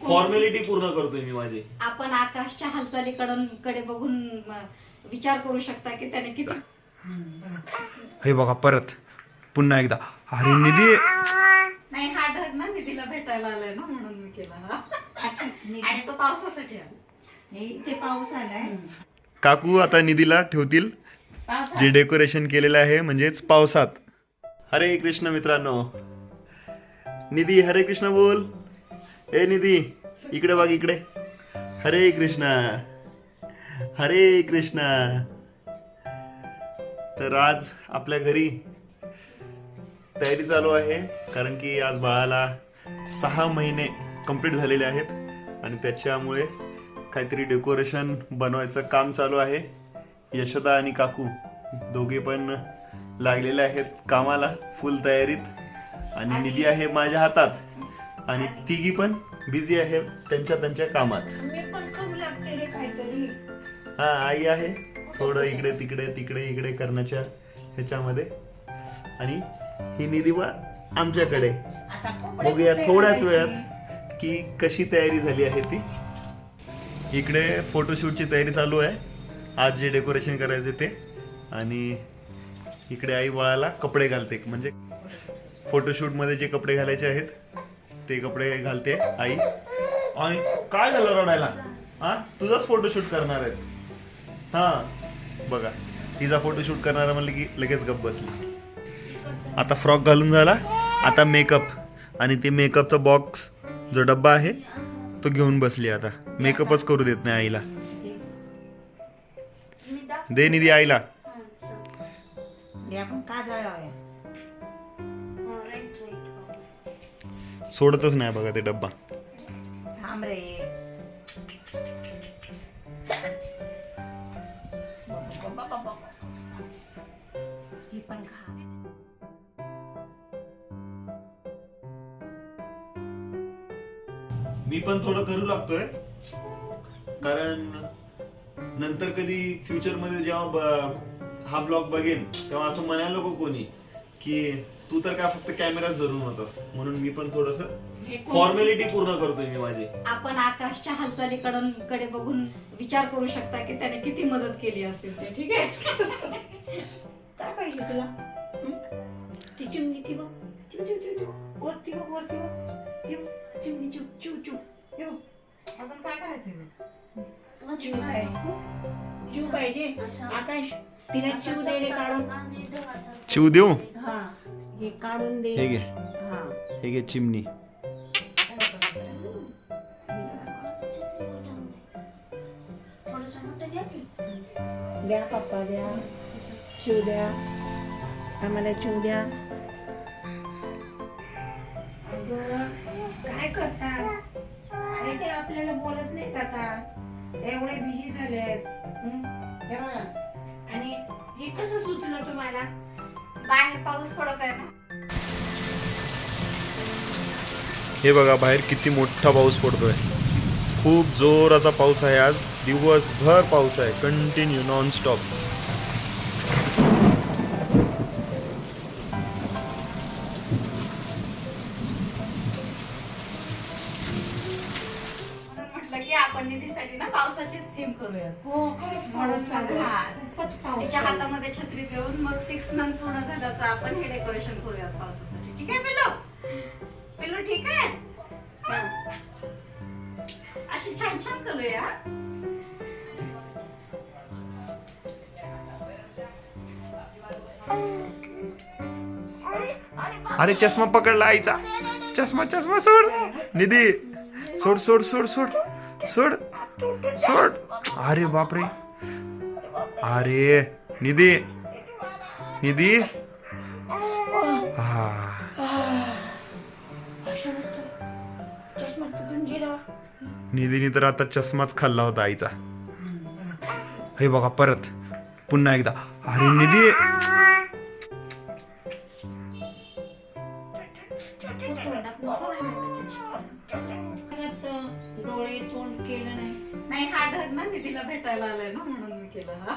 Formality पूर्ण करतोय मी माझी. आपण आकाशच्या हालचालीकडे बघून विचार करू शकता की त्याने किती. हे बघा परत पुन्हा एकदा. अरे निधी नाही, हा ढग ना निधीला भेटायला आलाय ना म्हणून मी केला हा. आणि तो पावसासाठी आला. इथे पाऊस आलाय. काकू आता निधीला ठेवतील जे डेकोरेशन केलेलं आहे म्हणजेच पावसात. हरे कृष्ण मित्रांनो. निधी हरे कृष्ण बोल. ए निधी इकडे बघ इकडे. हरे कृष्ण हरे कृष्ण. तर आज आपल्या घरी तयारी चालू आहे कारण की आज बाळाला 6 महिने कंप्लीट झालेले आहेत आणि त्याच्यामुळे काहीतरी डेकोरेशन बनवायचं काम चालू आहे. यशोदा आणि काकू दोघे पण लागलेले आहेत कामाला फुल तयारीत आणि निधी आहे माझ्या हातात आणि तिघी पण बिझी आहे त्यांच्या कामात. मी पण करू लागते रे काहीतरी. हा आई आहे थोडं इकडे तिकडे इकडे करण्याच्या ह्याच्यामध्ये आणि ही निधी बा आमच्याकडे. आता कपडे बघूया कुठे थोड्याच घालायचे? वेळात की कशी तयारी झाली आहे ती. इकडे फोटोशूटची तयारी चालू आहे आज जे डेकोरेशन करायचे ते. आणि इकडे आई बाळाला कपडे घालते म्हणजे फोटोशूट मध्ये जे कपडे घालायचे आहेत ते कपडे घालते आई. आणि काय झालं रडायला? हा तुझाच फोटोशूट करणार आहे. हा बघा तिचा फोटोशूट करणार म्हणलं की लगेच गप्प बसली. आता फ्रॉक घालून झाला. आता मेकअप आणि ते मेकअपचा बॉक्स जो डब्बा आहे तो घेऊन बसली. आता मेकअपच करू देत नाही आईला. दे निधी आईला. हे आपण काजळ लावूया. सोडतच नाही बघा ते डब्बा. थांब रे. ही पण खा. मी पण थोडं करू लागतोय कारण नंतर कधी फ्युचर मध्ये जेव्हा हा ब्लॉग बघेन तेव्हा असं म्हणायला नको कोणी की तू तर काय फक्त कॅमेराच धरून होतास. म्हणून मी पण थोडस फॉर्मॅलिटी पूर्ण करतोय मी माझी. आपण आकाशच्या हालचालीकडे बघून विचार करू शकता की त्याने किती मदत केली असेल ते. ठीक आहे. काय पाहिजे तुला? ती चिमणी ती बघ. चिव चिव चिव चिव. वरती बघ वरती बघ. चिव चिमणी चिव चिव चिव. हे बघ. अजून काय करायचंय? चिव पाहिजे. चिव पाहिजे. आकाश तिला चिव दे रे काढून. चिव देऊ. हा हे काढून दे. हे घे हा हे घे चिमणी. द्या पप्पा द्या. चिव द्या. आम्हाला चिव द्या. अगं काय करतात? अरे ते आपल्याला बोलत नाहीत आता. ते एवढे बिझी झालेत. हे बघा. आणि हे कसं सुचलं तुम्हाला? बाहेर पाऊस पडत आहे ना. हे बघा बाहेर किती मोठा पाऊस पडतोय. खूप जोराचा पाऊस आहे आज. दिवसभर पाऊस आहे कंटिन्यू नॉन स्टॉप. म्हटलं की आपण निधीसाठी ना पावसाचीच थीम करूया. हो खरंच म्हणून पाऊस चालू आहे. खूपच पाऊस तिच्या चालू आहे. हातामध्ये छत्री देऊन मग 6 मंथ पूर्ण झाल्याचं आपण हे डेकोरेशन करूया पावसासाठी. ठीक आहे पिल्लू? पिल्लू ठीक आहे? अशी छान छान करूया. अरे चष्मा पकडला आईचा. चष्मा सोड. निधी सोड सोड सोड सोड सोड सोड. अरे बापरे. अरे निधी निधी. हा चष्मा तुटून गेला. निधीने तर आता चष्माच खाल्ला होता आईचा. हे बघा परत पुन्हा एकदा. अरे निधी डोळे तोंड केलं नाही. नाही, हा ढग ना निधीला भेटायला आलाय ना म्हणून मी केला हा.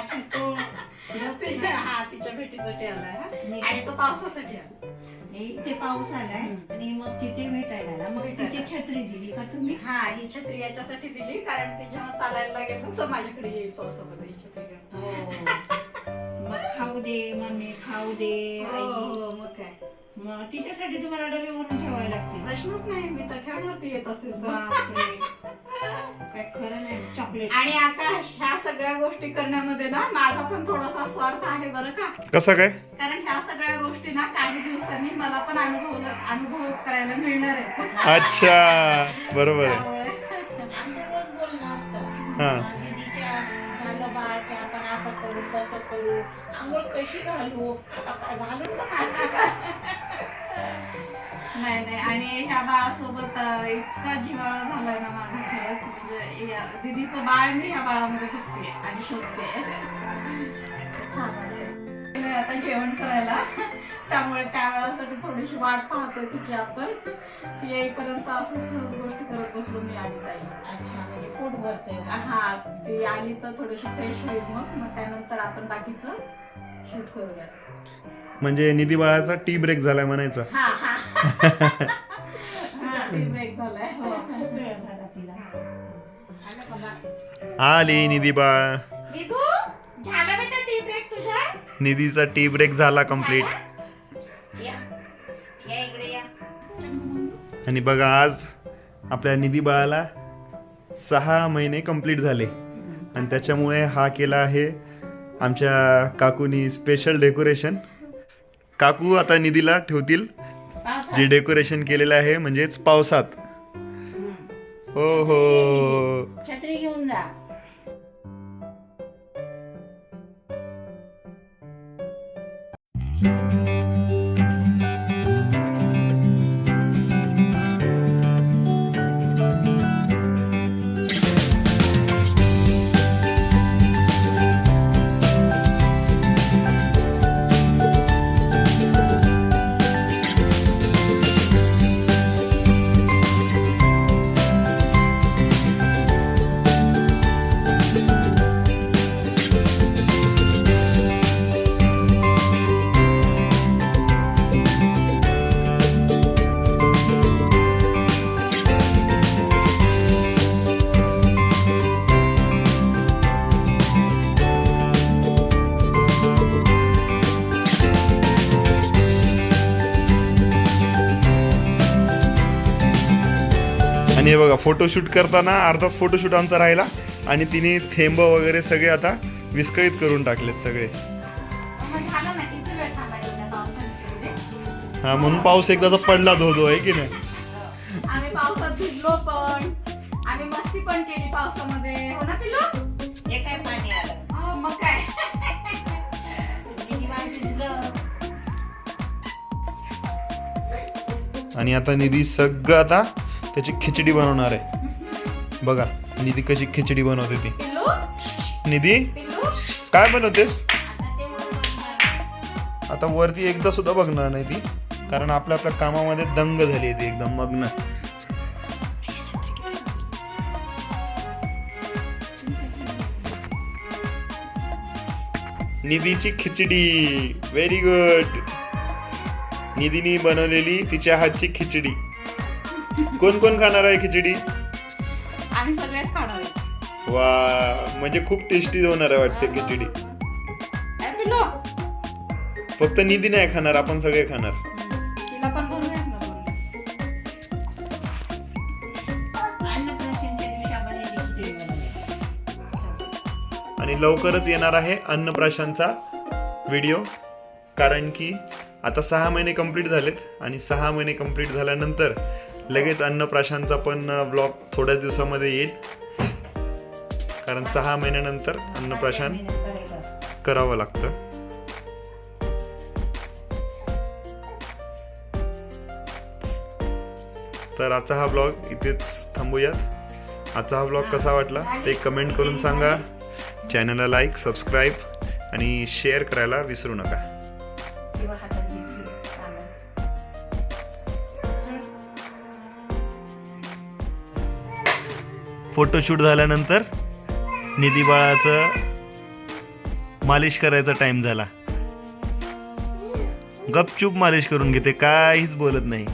अच्छा तो हा तिच्या भेटीसाठी आलाय हा. आणि तो पावसासाठी आला. इथे पाऊस आलाय आणि मग तिथे भेटायला आला. मग तिथे छत्री दिली का तुम्ही? हा, ही छत्री याच्यासाठी दिली कारण ती जेव्हा चालायला लागेल तर माझ्याकडे येईल पावसामध्ये ही छत्री घेऊन. हो. मग खाऊ दे मम्मी, खाऊ दे हो, आई. हो, मग काय मग तिच्यासाठी तुम्हाला डबे भरून ठेवावे लागतील. प्रश्नच नाही, मी तर ठेवणारती येत असेल तर. बापरे, काय खरं नाही. चॉकलेट. आणि आकाश, ह्या सगळ्या गोष्टी करण्यामध्ये ना माझा पण थोडासा स्वार्थ आहे बरं का. कसं काय? कारण ह्या सगळ्या गोष्टी ना काही दिवसांनी मला पण अनुभव करायला मिळणार आहे. अच्छा, बरोबर आहे. त्यामुळे आमचं रोज बोलणं असतं. हा. दीदीच्या झालं बाळ की आपण असं करू तसं करू, आंघोळ कशी घालू, आता काय घालून बघ का. नाही नाही, आणि ह्या बाळासोबत इतका जिव्हाळा झालाय ना माझा खरंच. म्हणजे दीदीचं बाळ मी ह्या बाळामध्ये बघते आणि शोधते. छान वाटतंय. आता जेवण करायला, त्यामुळे त्या वेळासाठी थोडीशी वाट पाहतोय तिची आपण. ती येईपर्यंत असं सहज गोष्टी करत बसलो मी आणि ताई. अच्छा, म्हणजे पोट भरतंय. हा, ती आली तर थोडीशी फ्रेश होईल. मग त्यानंतर आपण बाकीचं शूट करूया. म्हणजे निधी बाळाचा टी ब्रेक झालाय म्हणायचं. हा हा. टी ब्रेक झालाय. हो, खूप वेळ झाला तिला. आलं बघा. आली निधी बाळ. निधू, झाला बेटा टी ब्रेक तुझा? निधीचा टी ब्रेक झाला कम्प्लीट. या या इकडे या. आणि बघा, आज आपल्या निधी बाळाला 6 महिने कंप्लीट झाले आणि त्याच्यामुळे हा केला आहे आमच्या काकूनी स्पेशल डेकोरेशन. काकू आता निधीला ठेवतील जे डेकोरेशन केलेलं आहे, म्हणजेच पावसात. हो हो. छत्री घेऊन जा. आणि हे बघा, फोटोशूट करताना अर्धाच फोटोशूट आमचा राहिला आणि तिने थेंब वगैरे सगळे आता विस्कळीत करून टाकलेत सगळे. मग झालं ना, किती वेळ थांबायचं त्या पावसामध्ये? हा, म्हणून पाऊस एकदाचा पडला धो आहे की नाही. आम्ही पावसात भिजलो पण, आम्ही मस्ती पण केली पावसामध्ये. हो ना पिल्लू? हे काय पाणी आलं. हो, मग काय. निधी बाळ भिजलं. आणि आता निधी सगळं आता त्याची खिचडी बनवणार आहे. बघा निधी कशी खिचडी बनवते ती. पिल्लू, निधी पिल्लू, काय बनवतेस? आता ते म्हणून आता वरती एकदा सुद्धा बघणार नाही ती, कारण आपल्या कामामध्ये दंग झाली ती एकदम मग्न. निधीची खिचडी व्हेरी गुड. निधीने बनवलेली तिच्या हातची खिचडी. कोण कोण खाणार आहे खिचडी? आम्ही सगळेच खाणार आहे. वा, म्हणजे खूप टेस्टी होणार आहे वाटते खिचडी. ए, पिल्लू, फक्त निधी नाही खाणार, आपण सगळे खाणार. तिला पण बनवूयात ना दोन दिवस. अन्नप्राशनच्या दिवशी आपण याची खिचडी बनवली. आणि लवकरच येणार आहे अन्नप्राशनचा व्हिडिओ, कारण की आता 6 महिने कंप्लीट झालेत आणि 6 महिने कंप्लीट झाल्यानंतर लगेच अन्नप्राशनचा पण ब्लॉग थोड्याच दिवसामध्ये येईल, कारण 6 महिन्यानंतर अन्नप्राशन करावं लागतं. तर आजचा हा ब्लॉग इथेच थांबूयात. आजचा हा ब्लॉग कसा वाटला ते कमेंट करून सांगा. चॅनलला लाईक, सबस्क्राईब आणि शेअर करायला विसरू नका. किंवा हातात घेतली कांदा. फोटोशूट झाल्यानंतर निधी बाळाचं मालिश करायचा टाइम झाला. गपचूप मालिश करून घेते, काहीच बोलत नाही.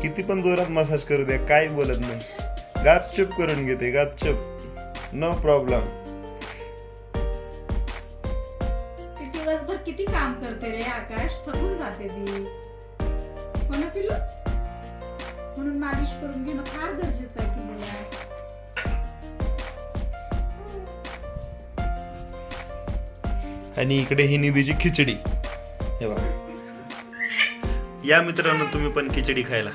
किती पण जोरात मसाज करू द्या, काही बोलत नाही. गपचूप करून घेते, गपचूप, नो प्रॉब्लेम. ती दिवसभर किती काम करते रे आकाश, थकून जाते ती. हो ना पिल्लू? म्हणून मालिश करून घेणं फार गरजेचं आहे तिला. आणि इकडे ही निधीची खिचडी. हे बघा, या मित्रांनो तुम्ही पण खिचडी खायला.